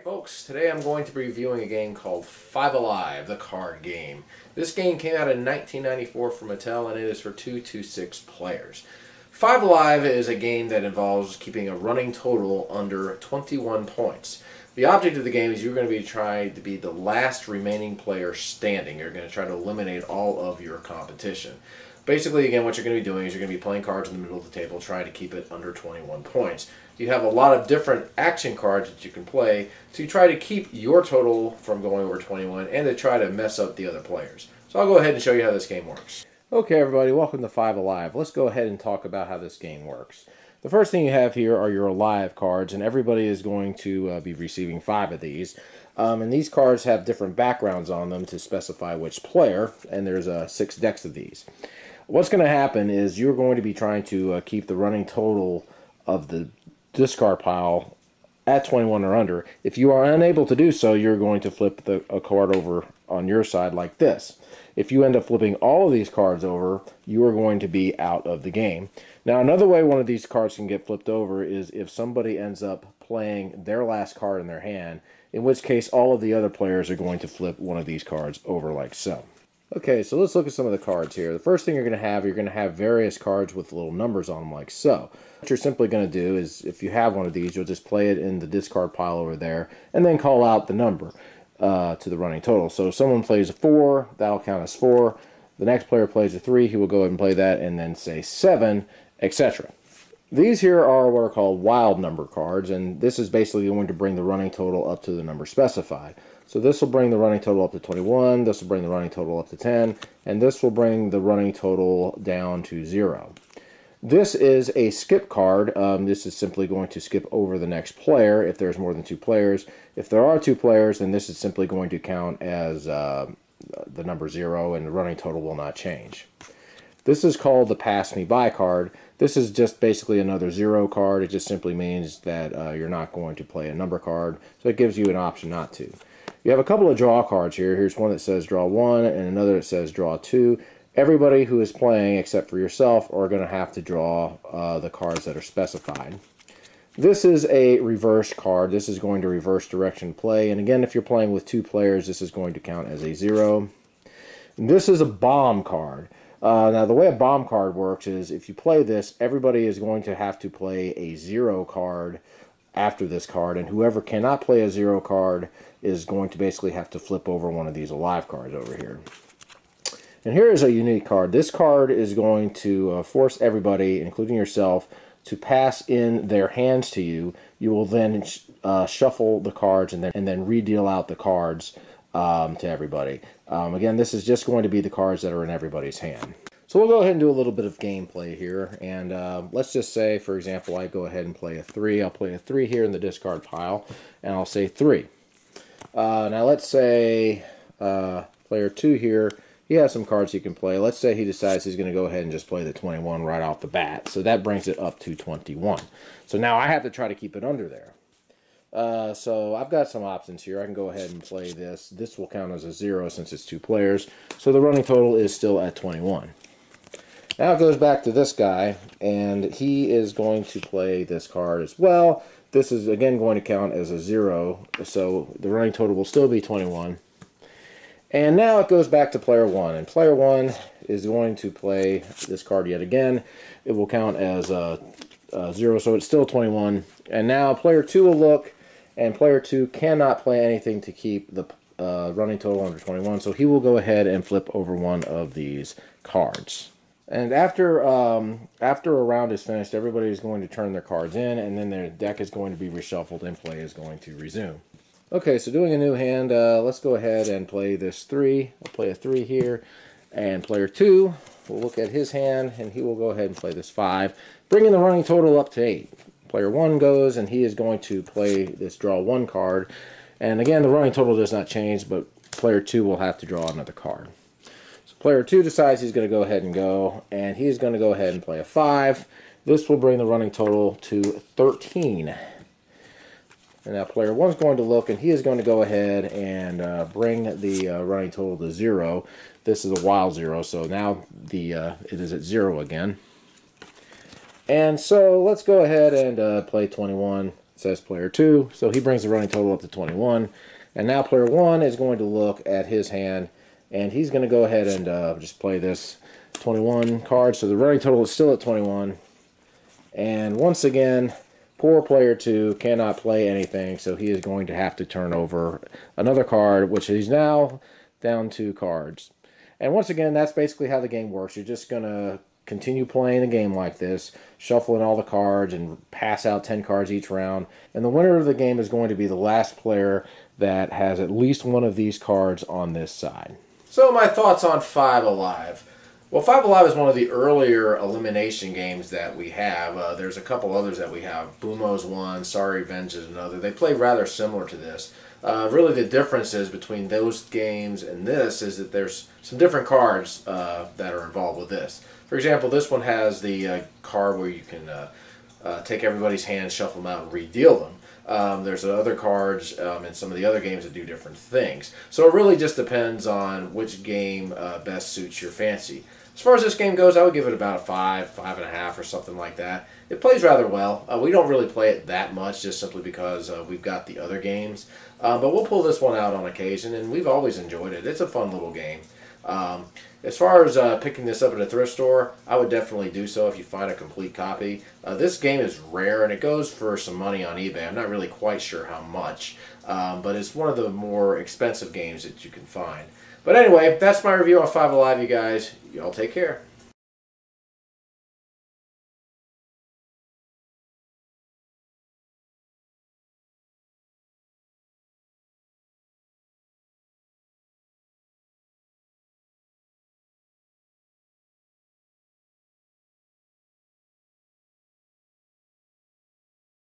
Folks, today I'm going to be reviewing a game called Five Alive, the card game. This game came out in 1994 from Mattel and it is for 2 to 6 players. Five Alive is a game that involves keeping a running total under 21 points. The object of the game is you're going to be trying to be the last remaining player standing. You're going to try to eliminate all of your competition. Basically, again, what you're going to be doing is you're going to be playing cards in the middle of the table, trying to keep it under 21 points. You have a lot of different action cards that you can play to try to keep your total from going over 21 and to try to mess up the other players. So I'll go ahead and show you how this game works. Okay, everybody, welcome to Five Alive. Let's go ahead and talk about how this game works. The first thing you have here are your Alive cards, and everybody is going to be receiving 5 of these. And these cards have different backgrounds on them to specify which player, and there's 6 decks of these. What's going to happen is you're going to be trying to keep the running total of the discard pile at 21 or under. If you are unable to do so, you're going to flip a card over on your side like this. If you end up flipping all of these cards over, you are going to be out of the game. Now, another way one of these cards can get flipped over is if somebody ends up playing their last card in their hand, in which case all of the other players are going to flip one of these cards over like so. Okay, so let's look at some of the cards here. The first thing you're going to have various cards with little numbers on them like so. What you're simply going to do is, if you have one of these, you'll just play it in the discard pile over there, and then call out the number to the running total. So if someone plays a 4, that'll count as 4. The next player plays a 3, he will go ahead and play that, and then say 7, etc. These here are what are called wild number cards, and this is basically going to bring the running total up to the number specified. So this will bring the running total up to 21, this will bring the running total up to 10, and this will bring the running total down to 0. This is a skip card. This is simply going to skip over the next player if there's more than 2 players. If there are 2 players, then this is simply going to count as the number 0, and the running total will not change. This is called the Pass Me By card. This is just basically another 0 card. It just simply means that you're not going to play a number card, so it gives you an option not to. You have a couple of draw cards here. Here's one that says draw 1 and another that says draw 2. Everybody who is playing, except for yourself, are going to have to draw the cards that are specified. This is a reverse card. This is going to reverse direction play. And again, if you're playing with 2 players, this is going to count as a 0. And this is a bomb card. Now, the way a bomb card works is if you play this, everybody is going to have to play a 0 card after this card, and whoever cannot play a 0 card is going to basically have to flip over one of these Alive cards over here. And here is a unique card. This card is going to force everybody, including yourself, to pass in their hands to you. You will then shuffle the cards and then re-deal out the cards to everybody. Again, this is just going to be the cards that are in everybody's hand. So we'll go ahead and do a little bit of gameplay here, and let's just say, for example, I go ahead and play a 3. I'll play a 3 here in the discard pile, and I'll say 3. Now let's say player 2 here, he has some cards he can play. Let's say he decides he's going to go ahead and just play the 21 right off the bat, so that brings it up to 21. So now I have to try to keep it under there. So I've got some options here. I can go ahead and play this. This will count as a 0 since it's 2 players, so the running total is still at 21. Now it goes back to this guy, and he is going to play this card as well. This is again going to count as a 0, so the running total will still be 21. And now it goes back to player 1, and player 1 is going to play this card yet again. It will count as a 0, so it's still 21. And now player 2 will look, and player 2 cannot play anything to keep the running total under 21, so he will go ahead and flip over one of these cards. And after a round is finished, everybody is going to turn their cards in, and then their deck is going to be reshuffled and play is going to resume. Okay, so doing a new hand, let's go ahead and play this 3. I'll play a 3 here, and player 2 will look at his hand, and he will go ahead and play this 5, bringing the running total up to 8. Player 1 goes, and he is going to play this draw 1 card, and again, the running total does not change, but player 2 will have to draw another card. Player 2 decides he's going to go ahead and go, and he's going to go ahead and play a 5. This will bring the running total to 13. And now player 1 is going to look, and he is going to go ahead and bring the running total to 0. This is a wild 0, so now it is at 0 again. And so let's go ahead and play 21. says player 2, so he brings the running total up to 21. And now player 1 is going to look at his hand, and he's going to go ahead and just play this 21 card. So the running total is still at 21. And once again, poor player 2 cannot play anything, so he is going to have to turn over another card, which he's now down 2 cards. And once again, that's basically how the game works. You're just going to continue playing the game like this, shuffling all the cards and pass out 10 cards each round. And the winner of the game is going to be the last player that has at least one of these cards on this side. So my thoughts on Five Alive. Well, Five Alive is one of the earlier elimination games that we have. There's a couple others that we have. Bumo's one, Sorry Revenge is another. They play rather similar to this. Really the differences between those games and this is that there's some different cards that are involved with this. For example, this one has the card where you can take everybody's hands, shuffle them out, and re-deal them. There's other cards in some of the other games that do different things. So it really just depends on which game best suits your fancy. As far as this game goes, I would give it about a 5, 5.5 or something like that. It plays rather well. We don't really play it that much just simply because we've got the other games. But we'll pull this one out on occasion, and we've always enjoyed it. It's a fun little game. As far as picking this up at a thrift store, I would definitely do so if you find a complete copy. This game is rare, and it goes for some money on eBay. I'm not really quite sure how much, but it's one of the more expensive games that you can find. But anyway, that's my review on Five Alive, you guys. Y'all take care.